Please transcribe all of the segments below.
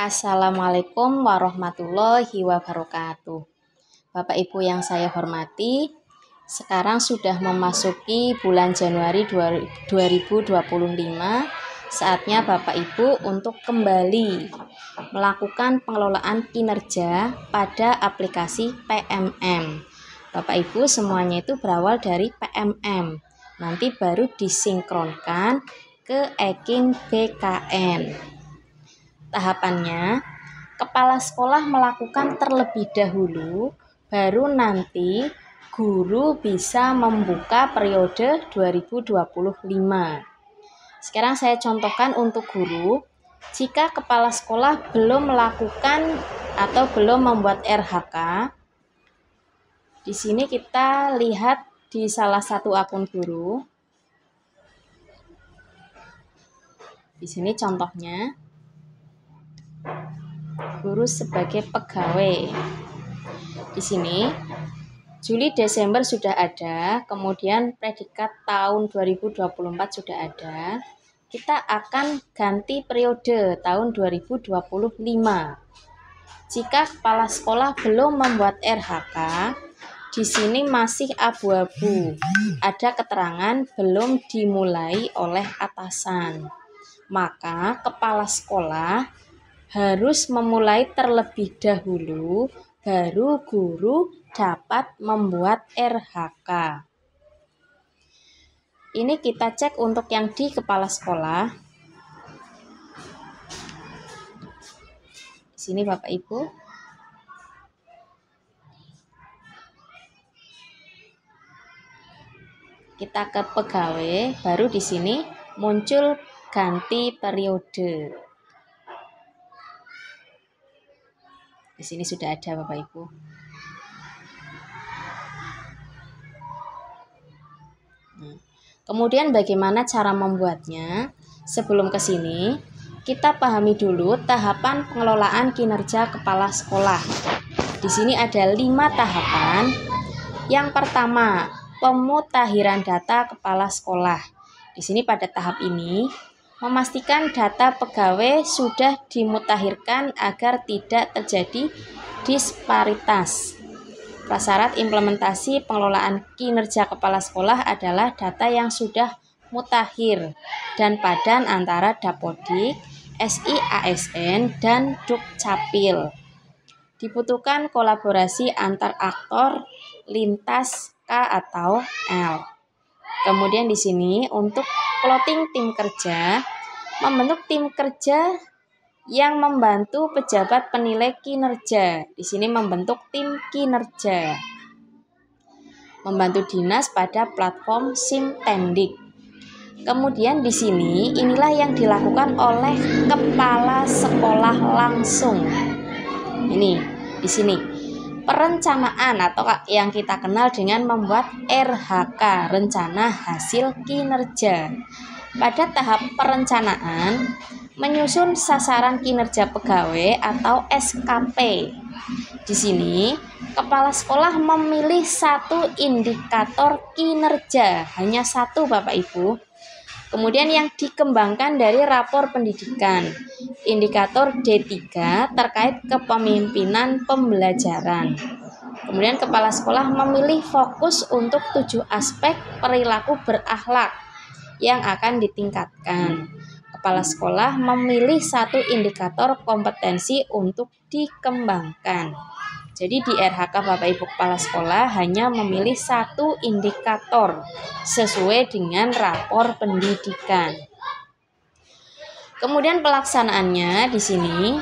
Assalamualaikum warahmatullahi wabarakatuh. Bapak Ibu yang saya hormati, sekarang sudah memasuki bulan Januari 2025. Saatnya Bapak Ibu untuk kembali melakukan pengelolaan kinerja pada aplikasi PMM. Bapak Ibu, semuanya itu berawal dari PMM. Nanti baru disinkronkan ke Eking BKN. Tahapannya, kepala sekolah melakukan terlebih dahulu, baru nanti guru bisa membuka periode 2025. Sekarang saya contohkan untuk guru. Jika kepala sekolah belum melakukan atau belum membuat RHK, di sini kita lihat di salah satu akun guru. Di sini contohnya. Guru sebagai pegawai. Di sini Juli Desember sudah ada, kemudian predikat tahun 2024 sudah ada. Kita akan ganti periode tahun 2025. Jika kepala sekolah belum membuat RHK, di sini masih abu-abu. Ada keterangan belum dimulai oleh atasan. Maka kepala sekolah harus memulai terlebih dahulu, baru guru dapat membuat RHK. Ini kita cek untuk yang di kepala sekolah. Di sini Bapak Ibu. Kita ke pegawai, baru di sini muncul ganti periode. Di sini sudah ada Bapak Ibu. Kemudian bagaimana cara membuatnya? Sebelum ke sini, kita pahami dulu tahapan pengelolaan kinerja kepala sekolah. Di sini ada 5 tahapan. Yang pertama, pemutahiran data kepala sekolah. Di sini pada tahap ini, memastikan data pegawai sudah dimutakhirkan agar tidak terjadi disparitas. Prasyarat implementasi pengelolaan kinerja kepala sekolah adalah data yang sudah mutakhir dan padan antara Dapodik, SI-ASN, dan Dukcapil. Dibutuhkan kolaborasi antar aktor lintas K atau L. Kemudian di sini untuk plotting tim kerja, membentuk tim kerja yang membantu pejabat penilai kinerja. Di sini membentuk tim kinerja. Membantu dinas pada platform Simtendik. Kemudian di sini inilah yang dilakukan oleh kepala sekolah langsung. Ini di sini perencanaan atau yang kita kenal dengan membuat RHK, rencana hasil kinerja. Pada tahap perencanaan, menyusun sasaran kinerja pegawai atau SKP. Di sini, kepala sekolah memilih satu indikator kinerja, hanya satu Bapak Ibu. Kemudian yang dikembangkan dari rapor pendidikan, indikator D3 terkait kepemimpinan pembelajaran. Kemudian kepala sekolah memilih fokus untuk 7 aspek perilaku berakhlak yang akan ditingkatkan. Kepala sekolah memilih satu indikator kompetensi untuk dikembangkan. Jadi di RHK Bapak Ibu kepala sekolah hanya memilih satu indikator sesuai dengan rapor pendidikan. Kemudian pelaksanaannya di sini,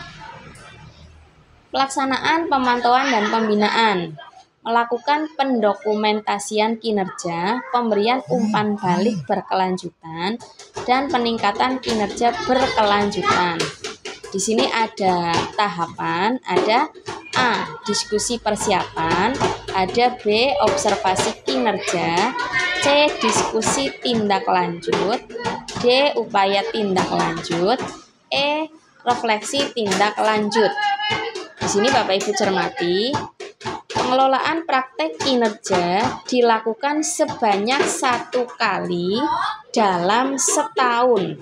pelaksanaan pemantauan dan pembinaan, melakukan pendokumentasian kinerja, pemberian umpan balik berkelanjutan, dan peningkatan kinerja berkelanjutan. Di sini ada tahapan, ada A. Diskusi persiapan, ada B. Observasi kinerja, C. Diskusi tindak lanjut, D. Upaya tindak lanjut, E. Refleksi tindak lanjut. Di sini Bapak Ibu cermati, pengelolaan praktek kinerja dilakukan sebanyak 1 kali dalam setahun.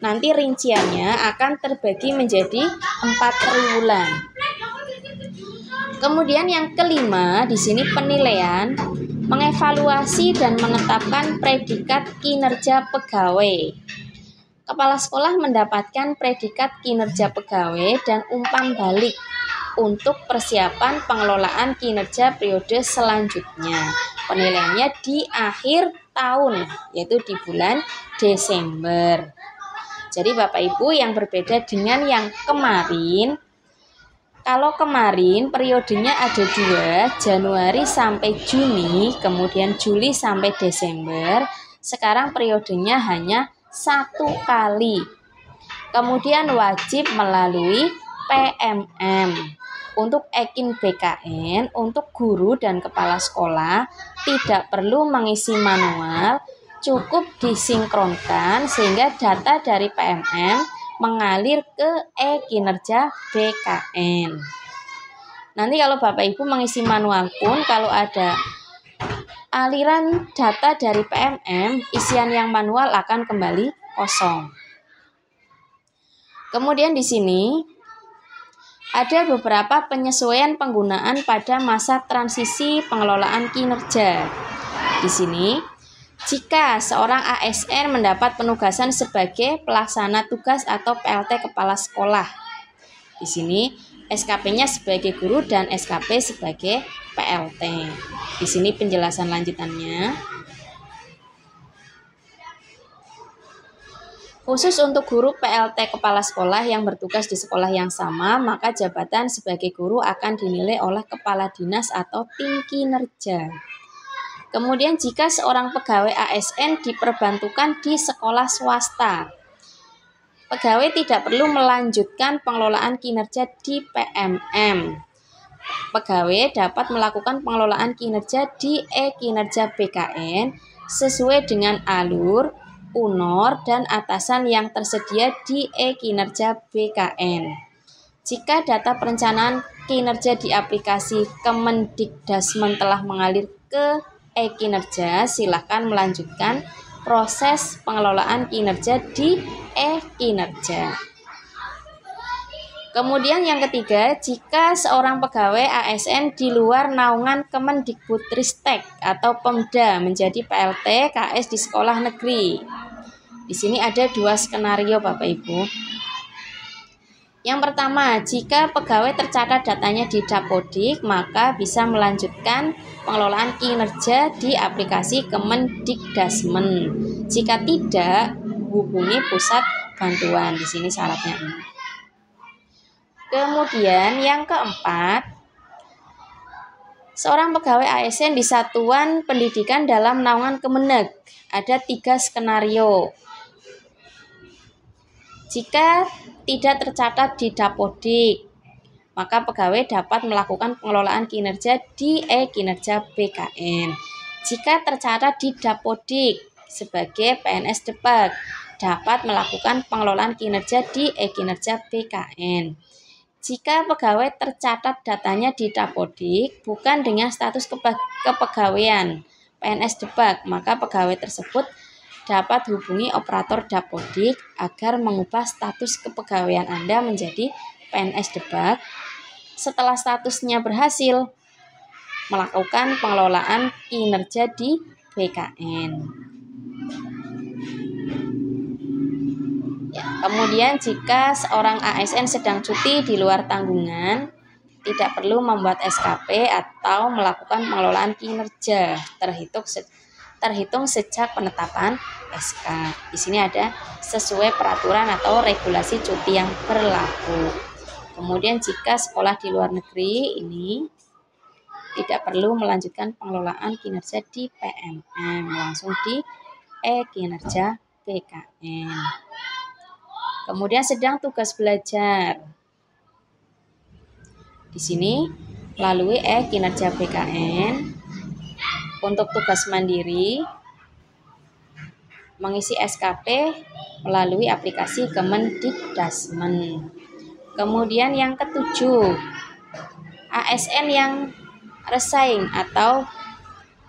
Nanti rinciannya akan terbagi menjadi 4 triwulan. Kemudian yang kelima, di sini penilaian, mengevaluasi dan menetapkan predikat kinerja pegawai. Kepala sekolah mendapatkan predikat kinerja pegawai dan umpan balik untuk persiapan pengelolaan kinerja periode selanjutnya. Penilaiannya di akhir tahun, yaitu di bulan Desember. Jadi Bapak Ibu, yang berbeda dengan yang kemarin, kalau kemarin periodenya ada 2, Januari sampai Juni, kemudian Juli sampai Desember. Sekarang periodenya hanya 1 kali. Kemudian wajib melalui PMM. Untuk Ekin BKN, untuk guru dan kepala sekolah tidak perlu mengisi manual, cukup disinkronkan sehingga data dari PMM mengalir ke e-kinerja BKN. Nanti kalau Bapak Ibu mengisi manual pun, kalau ada aliran data dari PMM, isian yang manual akan kembali kosong. Kemudian di sini ada beberapa penyesuaian penggunaan pada masa transisi pengelolaan kinerja. Di sini, jika seorang ASN mendapat penugasan sebagai pelaksana tugas atau PLT kepala sekolah, di sini SKP-nya sebagai guru dan SKP sebagai PLT. Di sini penjelasan lanjutannya. Khusus untuk guru PLT kepala sekolah yang bertugas di sekolah yang sama, maka jabatan sebagai guru akan dinilai oleh kepala dinas atau tim kinerja. Kemudian jika seorang pegawai ASN diperbantukan di sekolah swasta, pegawai tidak perlu melanjutkan pengelolaan kinerja di PMM. Pegawai dapat melakukan pengelolaan kinerja di e-kinerja BKN sesuai dengan alur, UNOR, dan atasan yang tersedia di e-kinerja BKN. Jika data perencanaan kinerja di aplikasi Kemendikdasmen telah mengalir ke e-kinerja, silakan melanjutkan proses pengelolaan kinerja di e-kinerja. Kemudian yang ketiga, jika seorang pegawai ASN di luar naungan Kemendikbudristek atau Pemda menjadi PLT KS di sekolah negeri. Di sini ada 2 skenario Bapak Ibu. Yang pertama, jika pegawai tercatat datanya di Dapodik, maka bisa melanjutkan pengelolaan kinerja di aplikasi Kemendikdasmen. Jika tidak, hubungi pusat bantuan. Di sini syaratnya ini. Kemudian yang keempat, seorang pegawai ASN di satuan pendidikan dalam naungan Kemeneg. Ada 3 skenario. Jika tidak tercatat di Dapodik, maka pegawai dapat melakukan pengelolaan kinerja di e-kinerja BKN. Jika tercatat di Dapodik sebagai PNS Depag, dapat melakukan pengelolaan kinerja di e-kinerja BKN. Jika pegawai tercatat datanya di Dapodik bukan dengan status kepegawaian PNS Depag, maka pegawai tersebut dapat hubungi operator Dapodik agar mengubah status kepegawaian Anda menjadi PNS Depag. Setelah statusnya berhasil, melakukan pengelolaan kinerja di BKN. Kemudian jika seorang ASN sedang cuti di luar tanggungan, tidak perlu membuat SKP atau melakukan pengelolaan kinerja terhitung sejak penetapan SK. Di sini ada sesuai peraturan atau regulasi cuti yang berlaku. Kemudian jika sekolah di luar negeri ini tidak perlu melanjutkan pengelolaan kinerja di PMM, langsung di e-kinerja BKN. Kemudian sedang tugas belajar. Di sini melalui e-kinerja BKN. Untuk tugas mandiri, mengisi SKP melalui aplikasi Kemendikdasmen. Kemudian yang ketujuh, ASN yang resign atau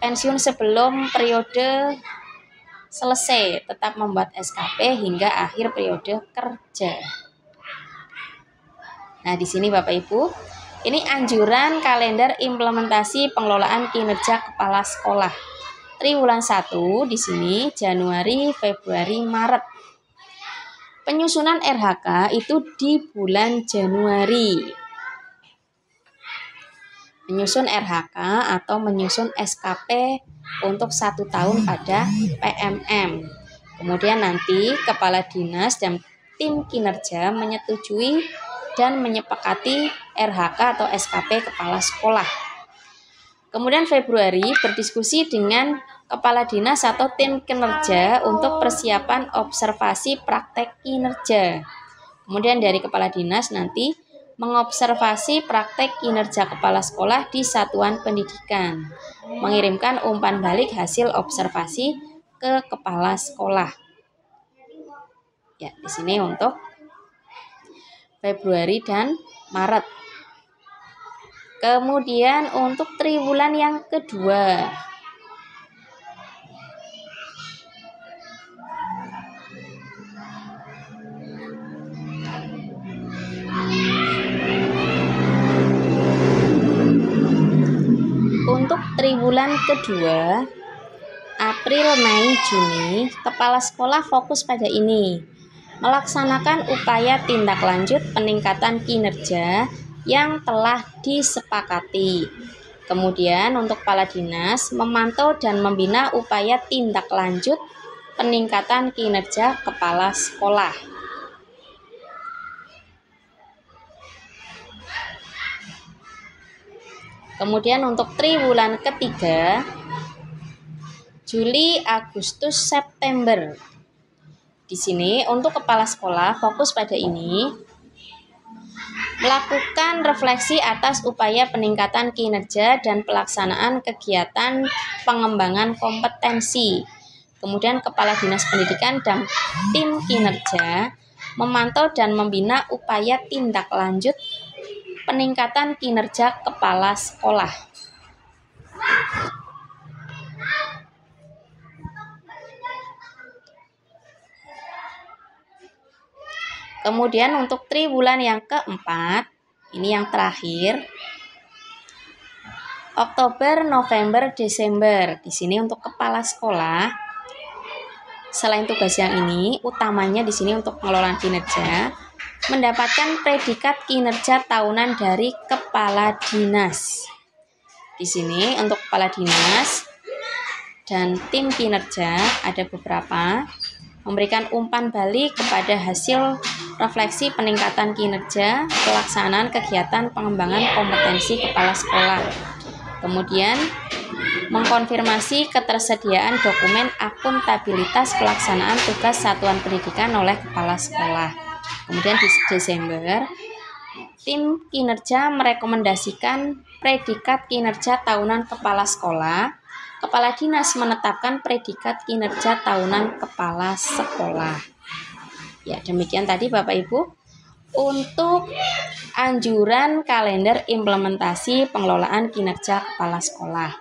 pensiun sebelum periode selesai, tetap membuat SKP hingga akhir periode kerja. Nah, di sini Bapak Ibu, ini anjuran kalender implementasi pengelolaan kinerja kepala sekolah. Triwulan 1 di sini Januari, Februari, Maret. Penyusunan RHK itu di bulan Januari. Menyusun RHK atau menyusun SKP untuk 1 tahun pada PMM. Kemudian nanti kepala dinas dan tim kinerja menyetujui dan menyepakati RHK atau SKP kepala sekolah. Kemudian Februari berdiskusi dengan kepala dinas atau tim kinerja untuk persiapan observasi praktek kinerja. Kemudian dari kepala dinas nanti mengobservasi praktek kinerja kepala sekolah di satuan pendidikan, mengirimkan umpan balik hasil observasi ke kepala sekolah. Ya, di sini untuk Februari dan Maret. Kemudian untuk triwulan yang kedua. Untuk triwulan kedua, April, Mei, Juni, kepala sekolah fokus pada ini. Melaksanakan upaya tindak lanjut peningkatan kinerja yang telah disepakati. Kemudian untuk kepala dinas memantau dan membina upaya tindak lanjut peningkatan kinerja kepala sekolah. Kemudian untuk triwulan ketiga, Juli, Agustus, September. Di sini untuk kepala sekolah fokus pada ini, melakukan refleksi atas upaya peningkatan kinerja dan pelaksanaan kegiatan pengembangan kompetensi. Kemudian kepala dinas pendidikan dan tim kinerja memantau dan membina upaya tindak lanjut peningkatan kinerja kepala sekolah. Kemudian untuk triwulan yang keempat, ini yang terakhir, Oktober, November, Desember. Di sini untuk kepala sekolah, selain tugas yang ini, utamanya di sini untuk pengelolaan kinerja, mendapatkan predikat kinerja tahunan dari kepala dinas. Di sini untuk kepala dinas dan tim kinerja ada beberapa, memberikan umpan balik kepada hasil refleksi peningkatan kinerja, pelaksanaan kegiatan pengembangan kompetensi kepala sekolah. Kemudian mengkonfirmasi ketersediaan dokumen akuntabilitas pelaksanaan tugas satuan pendidikan oleh kepala sekolah. Kemudian di Desember, tim kinerja merekomendasikan predikat kinerja tahunan kepala sekolah. Kepala dinas menetapkan predikat kinerja tahunan kepala sekolah. Ya, demikian tadi Bapak Ibu untuk anjuran kalender implementasi pengelolaan kinerja kepala sekolah.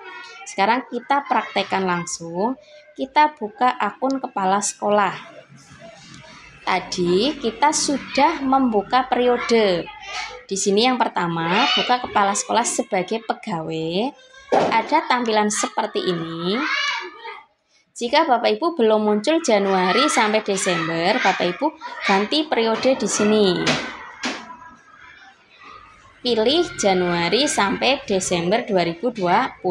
Sekarang kita praktekkan langsung. Kita buka akun kepala sekolah. Tadi kita sudah membuka periode. Di sini yang pertama, buka kepala sekolah sebagai pegawai. Ada tampilan seperti ini. Jika Bapak Ibu belum muncul Januari sampai Desember, Bapak Ibu ganti periode di sini. Pilih Januari sampai Desember 2025.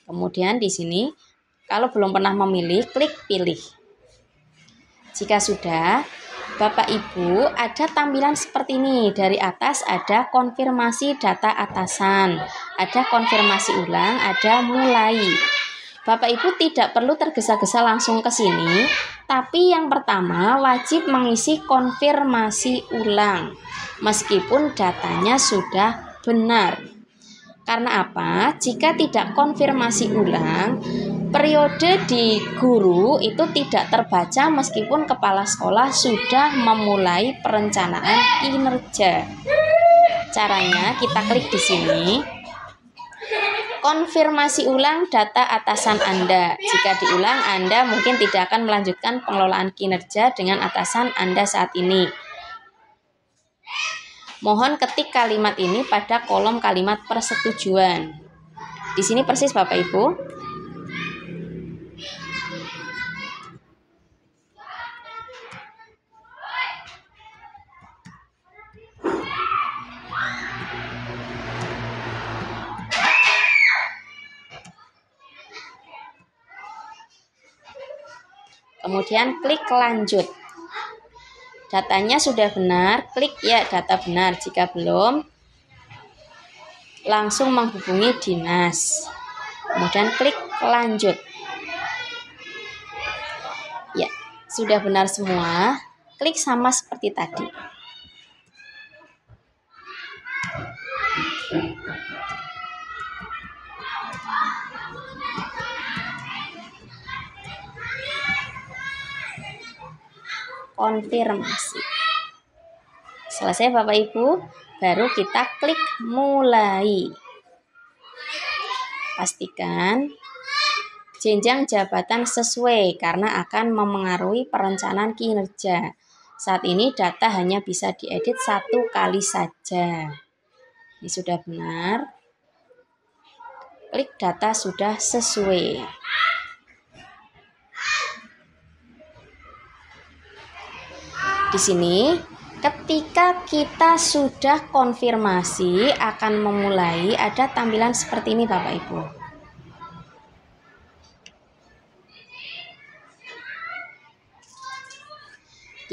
Kemudian di sini, kalau belum pernah memilih, klik pilih. Jika sudah, Bapak Ibu ada tampilan seperti ini. Dari atas ada konfirmasi data atasan, ada konfirmasi ulang, ada mulai. Bapak Ibu tidak perlu tergesa-gesa langsung ke sini, tapi yang pertama wajib mengisi konfirmasi ulang, meskipun datanya sudah benar. Karena apa? Jika tidak konfirmasi ulang, periode di guru itu tidak terbaca meskipun kepala sekolah sudah memulai perencanaan kinerja. Caranya kita klik di sini. Konfirmasi ulang data atasan Anda. Jika diulang, Anda mungkin tidak akan melanjutkan pengelolaan kinerja dengan atasan Anda saat ini. Mohon ketik kalimat ini pada kolom kalimat persetujuan. Di sini persis Bapak Ibu. Kemudian klik lanjut. Datanya sudah benar, klik ya data benar. Jika belum, langsung menghubungi dinas. Kemudian klik lanjut. Ya, sudah benar semua. Klik sama seperti tadi. Konfirmasi. Selesai Bapak Ibu, baru kita klik mulai. Pastikan jenjang jabatan sesuai karena akan memengaruhi perencanaan kinerja. Saat ini data hanya bisa diedit 1 kali saja. Ini sudah benar. Klik data sudah sesuai. Di sini, ketika kita sudah konfirmasi akan memulai, ada tampilan seperti ini Bapak Ibu.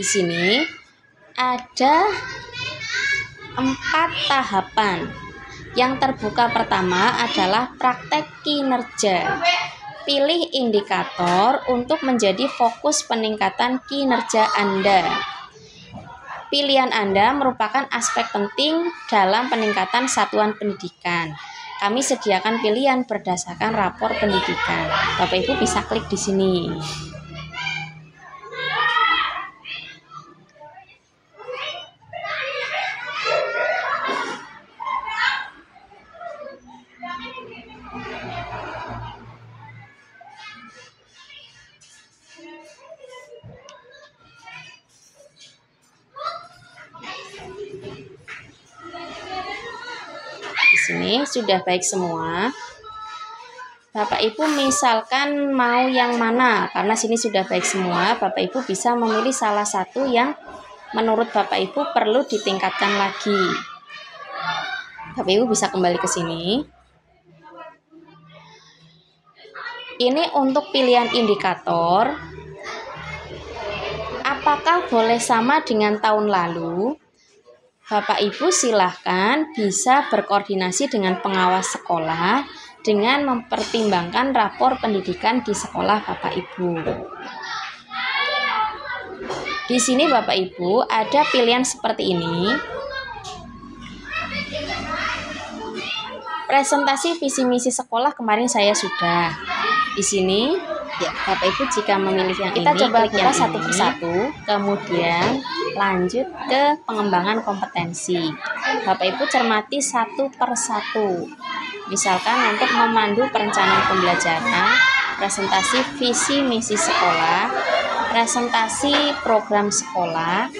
Di sini ada 4 tahapan. Yang terbuka pertama adalah praktek kinerja. Pilih indikator untuk menjadi fokus peningkatan kinerja Anda. Pilihan Anda merupakan aspek penting dalam peningkatan satuan pendidikan. Kami sediakan pilihan berdasarkan rapor pendidikan. Bapak Ibu bisa klik di sini. Ini sudah baik semua. Bapak Ibu misalkan mau yang mana, karena sini sudah baik semua, Bapak Ibu bisa memilih salah satu yang menurut Bapak Ibu perlu ditingkatkan lagi. Bapak Ibu bisa kembali ke sini. Ini untuk pilihan indikator. Apakah boleh sama dengan tahun lalu? Bapak Ibu silahkan bisa berkoordinasi dengan pengawas sekolah dengan mempertimbangkan rapor pendidikan di sekolah Bapak Ibu. Di sini Bapak Ibu ada pilihan seperti ini. Presentasi visi misi sekolah kemarin saya sudah. Di sini ya Bapak Ibu jika memilih yang kita ini, coba buka satu persatu, kemudian lanjut ke pengembangan kompetensi. Bapak Ibu cermati satu persatu. Misalkan untuk memandu perencanaan pembelajaran, presentasi visi misi sekolah, presentasi program sekolah,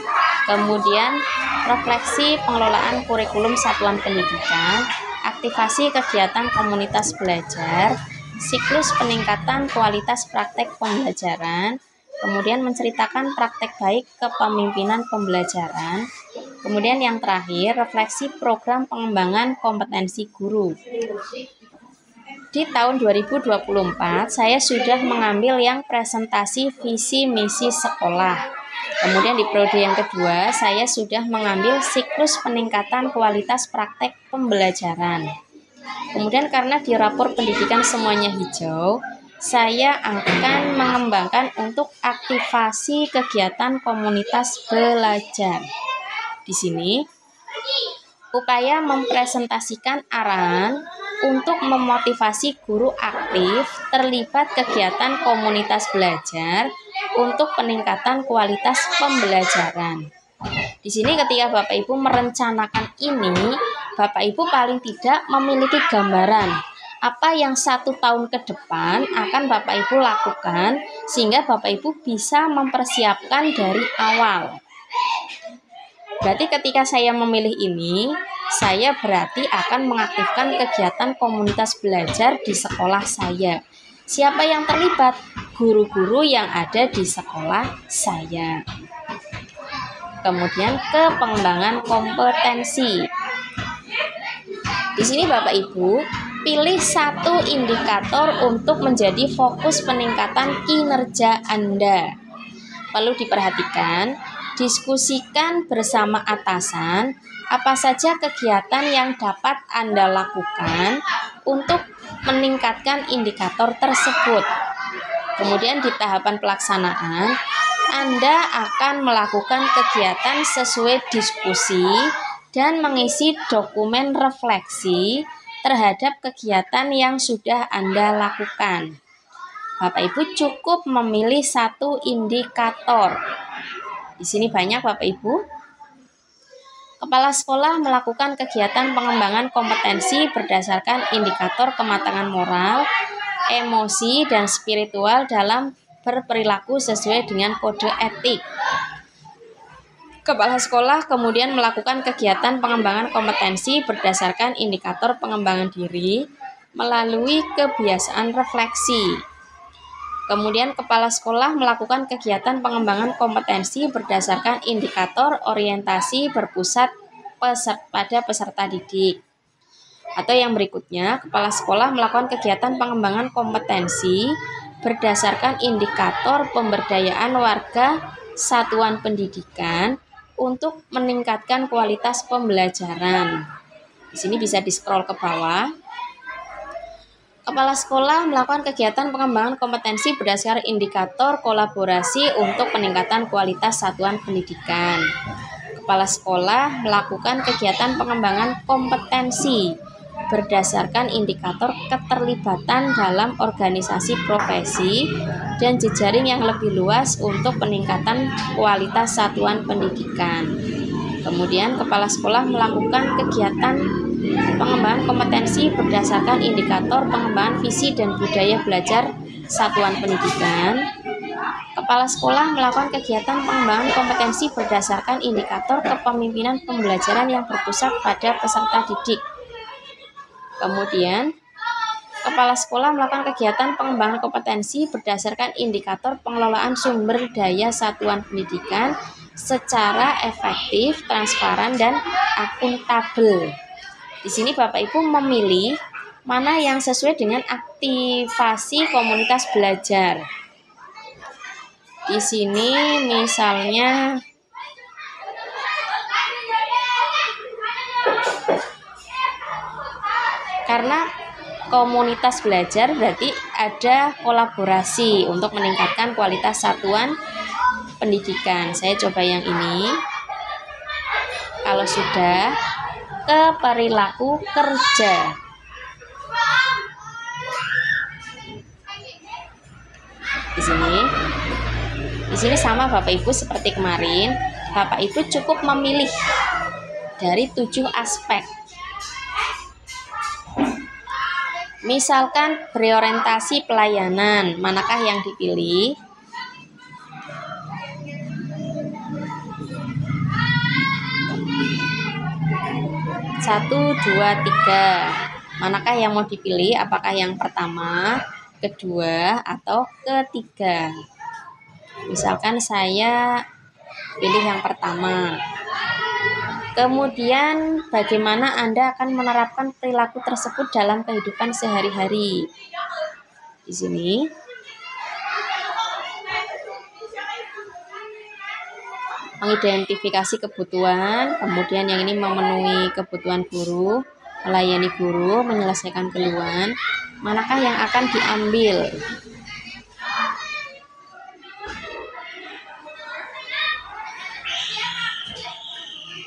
kemudian refleksi pengelolaan kurikulum satuan pendidikan, aktivasi kegiatan komunitas belajar, siklus peningkatan kualitas praktek pembelajaran, kemudian menceritakan praktek baik kepemimpinan pembelajaran, kemudian yang terakhir refleksi program pengembangan kompetensi guru. Di tahun 2024 saya sudah mengambil yang presentasi visi misi sekolah. Kemudian di periode yang kedua saya sudah mengambil siklus peningkatan kualitas praktek pembelajaran. Kemudian karena di rapor pendidikan semuanya hijau, saya akan mengembangkan untuk aktivasi kegiatan komunitas belajar. Di sini, upaya mempresentasikan arahan untuk memotivasi guru aktif terlibat kegiatan komunitas belajar untuk peningkatan kualitas pembelajaran. Di sini ketika Bapak Ibu merencanakan ini, Bapak Ibu paling tidak memiliki gambaran apa yang 1 tahun ke depan akan Bapak Ibu lakukan sehingga Bapak Ibu bisa mempersiapkan dari awal. Berarti ketika saya memilih ini, saya berarti akan mengaktifkan kegiatan komunitas belajar di sekolah saya. Siapa yang terlibat? Guru-guru yang ada di sekolah saya. Kemudian ke pengembangan kompetensi. Di sini Bapak Ibu, pilih satu indikator untuk menjadi fokus peningkatan kinerja Anda. Perlu diperhatikan, diskusikan bersama atasan apa saja kegiatan yang dapat Anda lakukan untuk meningkatkan indikator tersebut. Kemudian di tahapan pelaksanaan, Anda akan melakukan kegiatan sesuai diskusi dan mengisi dokumen refleksi terhadap kegiatan yang sudah Anda lakukan. Bapak Ibu cukup memilih satu indikator. Di sini banyak Bapak Ibu. Kepala sekolah melakukan kegiatan pengembangan kompetensi berdasarkan indikator kematangan moral, emosi, dan spiritual dalam berperilaku sesuai dengan kode etik. Kepala sekolah kemudian melakukan kegiatan pengembangan kompetensi berdasarkan indikator pengembangan diri melalui kebiasaan refleksi. Kemudian kepala sekolah melakukan kegiatan pengembangan kompetensi berdasarkan indikator orientasi berpusat pada peserta didik. Atau yang berikutnya, kepala sekolah melakukan kegiatan pengembangan kompetensi berdasarkan indikator pemberdayaan warga satuan pendidikan untuk meningkatkan kualitas pembelajaran. Di sini bisa di-scroll ke bawah. Kepala sekolah melakukan kegiatan pengembangan kompetensi berdasarkan indikator kolaborasi untuk peningkatan kualitas satuan pendidikan. Kepala sekolah melakukan kegiatan pengembangan kompetensi berdasarkan indikator keterlibatan dalam organisasi profesi dan jejaring yang lebih luas untuk peningkatan kualitas satuan pendidikan. Kemudian kepala sekolah melakukan kegiatan pengembangan kompetensi berdasarkan indikator pengembangan visi dan budaya belajar satuan pendidikan. Kepala sekolah melakukan kegiatan pengembangan kompetensi berdasarkan indikator kepemimpinan pembelajaran yang berpusat pada peserta didik. Kemudian, kepala sekolah melakukan kegiatan pengembangan kompetensi berdasarkan indikator pengelolaan sumber daya satuan pendidikan secara efektif, transparan, dan akuntabel. Di sini Bapak Ibu memilih mana yang sesuai dengan aktivasi komunitas belajar. Di sini misalnya karena komunitas belajar berarti ada kolaborasi untuk meningkatkan kualitas satuan pendidikan. Saya coba yang ini. Kalau sudah, ke perilaku kerja. Di sini sama Bapak Ibu seperti kemarin. Bapak Ibu cukup memilih dari 7 aspek. Misalkan berorientasi pelayanan, manakah yang dipilih? Satu, dua, tiga. Manakah yang mau dipilih? Apakah yang pertama, kedua, atau ketiga? Misalkan saya pilih yang pertama. Kemudian bagaimana Anda akan menerapkan perilaku tersebut dalam kehidupan sehari-hari? Di sini mengidentifikasi kebutuhan, kemudian yang ini memenuhi kebutuhan guru, melayani guru, menyelesaikan keluhan. Manakah yang akan diambil?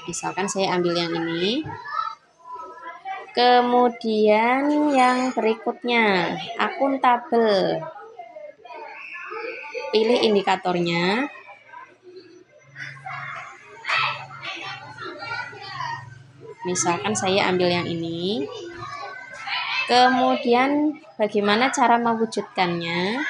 Misalkan saya ambil yang ini. Kemudian yang berikutnya, akuntabel. Pilih indikatornya. Misalkan saya ambil yang ini. Kemudian bagaimana cara mewujudkannya?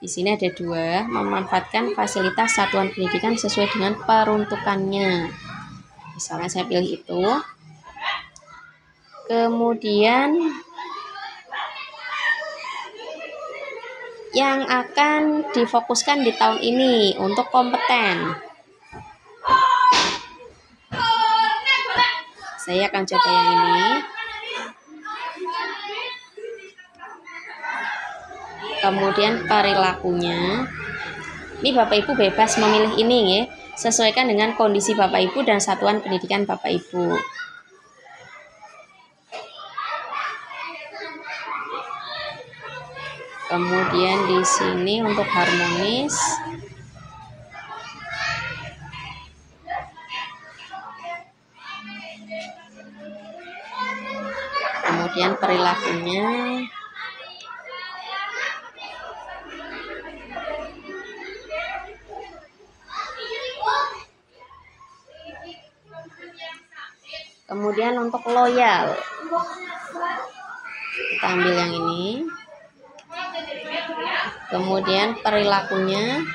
Di sini ada dua, memanfaatkan fasilitas satuan pendidikan sesuai dengan peruntukannya. Misalnya saya pilih itu. Kemudian yang akan difokuskan di tahun ini untuk kompeten. Saya akan coba yang ini. Kemudian perilakunya. Ini Bapak Ibu bebas memilih ini ya. Sesuaikan dengan kondisi Bapak Ibu dan satuan pendidikan Bapak Ibu. Kemudian di sini untuk harmonis. Kemudian perilakunya. Kemudian untuk loyal. Kita ambil yang ini. Kemudian perilakunya.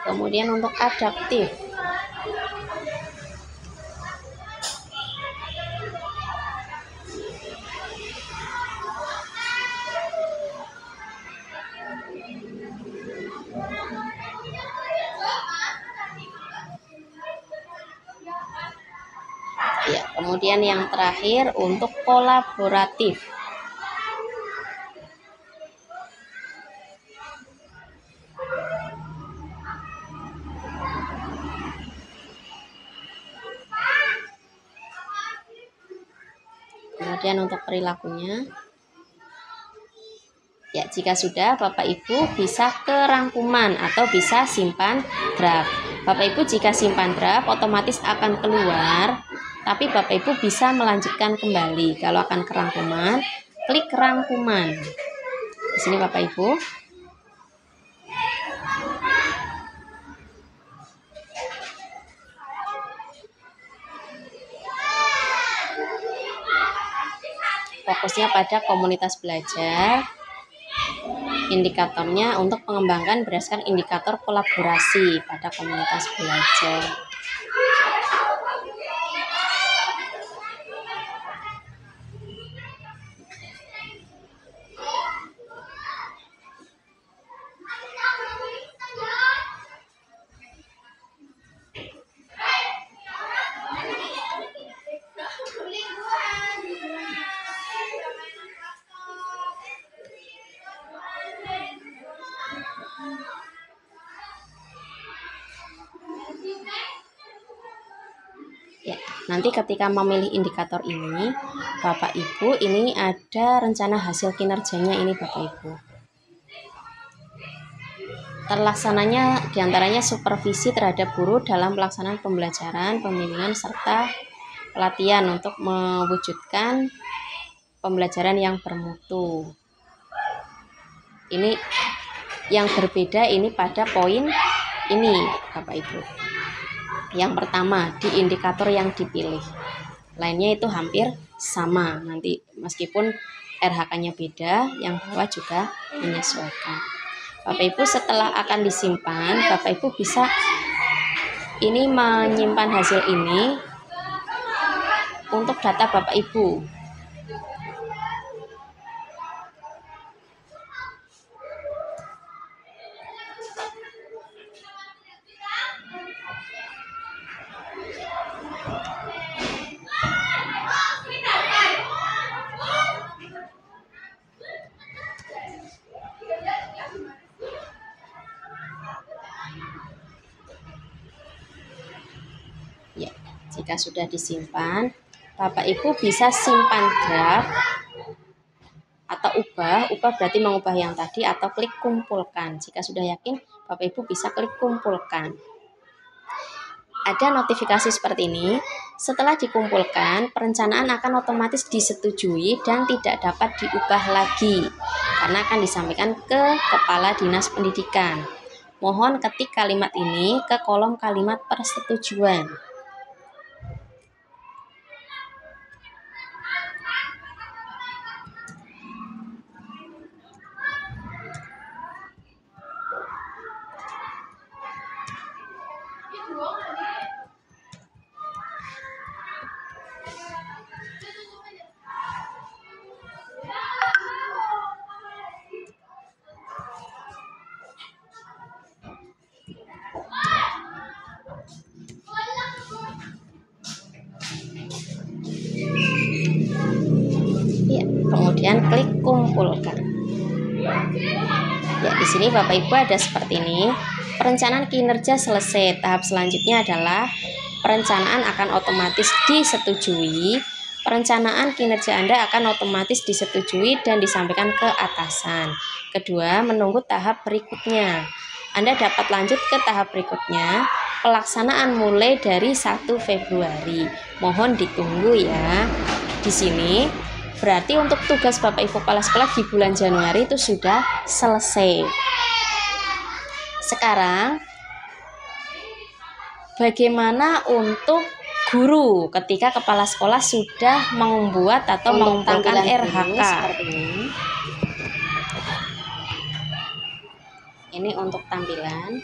Kemudian untuk adaptif. Ya, kemudian yang terakhir untuk kolaboratif. Kemudian untuk perilakunya. Ya, jika sudah Bapak Ibu bisa ke rangkuman atau bisa simpan draft. Bapak Ibu jika simpan draft otomatis akan keluar, tapi Bapak Ibu bisa melanjutkan kembali. Kalau akan ke rangkuman, klik rangkuman. Di sini Bapak Ibu. Fokusnya pada komunitas belajar. Indikatornya untuk mengembangkan berdasarkan indikator kolaborasi pada komunitas belajar. Ya, nanti ketika memilih indikator ini, Bapak Ibu, ini ada rencana hasil kinerjanya ini Bapak Ibu. Terlaksananya diantaranya supervisi terhadap guru dalam pelaksanaan pembelajaran, pembimbingan, serta pelatihan untuk mewujudkan pembelajaran yang bermutu. Ini yang berbeda ini pada poin ini Bapak Ibu. Yang pertama di indikator yang dipilih, lainnya itu hampir sama. Nanti meskipun RHK-nya beda, yang bawah juga menyesuaikan. Bapak Ibu setelah akan disimpan, Bapak Ibu bisa ini menyimpan hasil ini untuk data Bapak Ibu. Ya, jika sudah disimpan, Bapak Ibu bisa simpan draft atau ubah berarti mengubah yang tadi, atau klik kumpulkan. Jika sudah yakin, Bapak Ibu bisa klik kumpulkan. Ada notifikasi seperti ini. Setelah dikumpulkan, perencanaan akan otomatis disetujui dan tidak dapat diubah lagi karena akan disampaikan ke Kepala Dinas Pendidikan. Mohon ketik kalimat ini ke kolom kalimat persetujuan. Ya, kemudian klik kumpulkan. Ya, di sini Bapak Ibu ada seperti ini. Perencanaan kinerja selesai. Tahap selanjutnya adalah perencanaan akan otomatis disetujui. Perencanaan kinerja Anda akan otomatis disetujui dan disampaikan ke atasan. Kedua, menunggu tahap berikutnya. Anda dapat lanjut ke tahap berikutnya. Pelaksanaan mulai dari 1 Februari. Mohon ditunggu ya. Di sini berarti untuk tugas Bapak Ibu kepala sekolah di bulan Januari itu sudah selesai. Sekarang bagaimana untuk guru ketika kepala sekolah sudah membuat atau mengumpulkan RHK seperti ini. Ini untuk tampilan.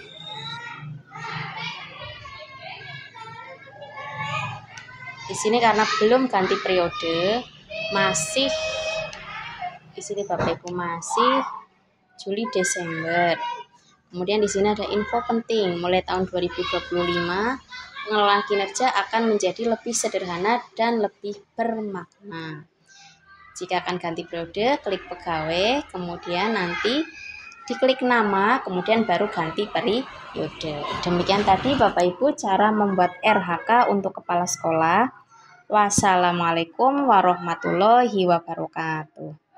Di sini karena belum ganti periode, masih di sini Bapak Ibu masih Juli Desember. Kemudian di sini ada info penting, mulai tahun 2025 pengelolaan kinerja akan menjadi lebih sederhana dan lebih bermakna. Jika akan ganti periode, klik pegawai, kemudian nanti diklik nama, kemudian baru ganti periode. Demikian tadi Bapak Ibu cara membuat RHK untuk kepala sekolah. Wassalamualaikum warahmatullahi wabarakatuh.